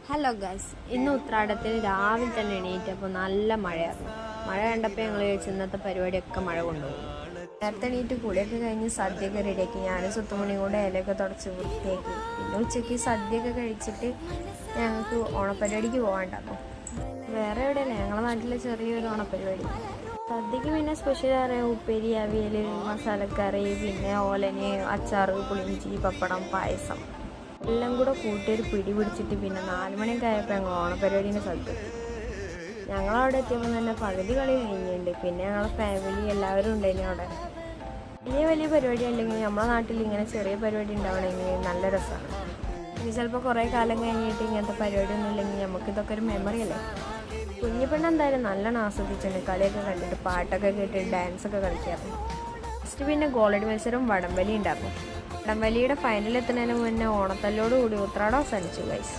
Hello guys, ഇന്ന് ഉത്രാടത്തിൽ രാവിലെ തന്നെ എണീറ്റപ്പോൾ നല്ല മഴയായിരുന്നു. മഴ കണ്ടപ്പോൾ ഞങ്ങൾ ചോദിച്ചു ഇന്നത്തെ പരിപാടിയൊക്കെ മഴ കൊണ്ടുപോകും. നേരത്തെ എണീറ്റ് കുളിയൊക്കെ കഴിഞ്ഞ് സദ്യയൊക്കെ റെഡിയാക്കി. ഞാൻ സുത്തുമണിയും കൊണ്ട് ഇലയൊക്കെ തുടച്ച് വൃത്തിയാക്കി. പിന്നെ ഉച്ചയ്ക്ക് സദ്യയൊക്കെ കഴിച്ചിട്ട് ഞങ്ങൾക്ക് ഓണപ്പരിപാടിക്ക് പോകാണ്ടായിരുന്നു. വേറെ എവിടെയല്ല, ഞങ്ങളുടെ നാട്ടിലെ ചെറിയൊരു ഓണപ്പരിപാടി. സദ്യക്ക് പിന്നെ സ്പെഷ്യൽ അറിയാം, ഉപ്പേരി, അവിയൽ, മസാലക്കറി, പിന്നെ ഓലന്, അച്ചാറ്, പുളിയിഞ്ചി, പപ്പടം, പായസം എല്ലാം കൂടെ കൂട്ടിയൊരു പിടി പിടിച്ചിട്ട് പിന്നെ 4 മണിയൊക്കെ ആയപ്പോൾ ഞങ്ങൾ ഓണപ്പരിപാടീൻ്റെ സ്ഥലത്ത്. ഞങ്ങളവിടെ എത്തിയപ്പോൾ തന്നെ പകുതി കളി കഴിഞ്ഞിട്ടുണ്ട്. പിന്നെ ഞങ്ങളെ ഫാമിലി എല്ലാവരും ഉണ്ടായിരുന്നു അവിടെ. വലിയ പരിപാടി ഉണ്ടെങ്കിൽ നമ്മുടെ നാട്ടിൽ ഇങ്ങനെ ചെറിയ പരിപാടി ഉണ്ടാവണമെങ്കിൽ നല്ല രസമാണ്. ഇനി ചിലപ്പോൾ കുറേ കാലം കഴിഞ്ഞിട്ട് ഇങ്ങനത്തെ പരിപാടിയൊന്നും ഇല്ലെങ്കിൽ നമുക്കിതൊക്കെ ഒരു മെമ്മറി അല്ലേ. കുഞ്ഞിപ്പെണ്ണ് എന്തായാലും നല്ലോണം ആസ്വദിച്ചിട്ടുണ്ട്. കളിയൊക്കെ കണ്ടിട്ട് പാട്ടൊക്കെ കേട്ടിട്ട് ഡാൻസൊക്കെ കളിക്കാറുണ്ട്. ഫസ്റ്റ് പിന്നെ ഗോളടി മത്സരം വടംവലി ഉണ്ടായിരുന്നു. വടംവലിയുടെ ഫൈനൽ എത്തുന്നതിന് മുന്നേ ഓണത്തല്ലോടുകൂടി ഉത്രാടം അവസാനിച്ചു ഗൈസ്.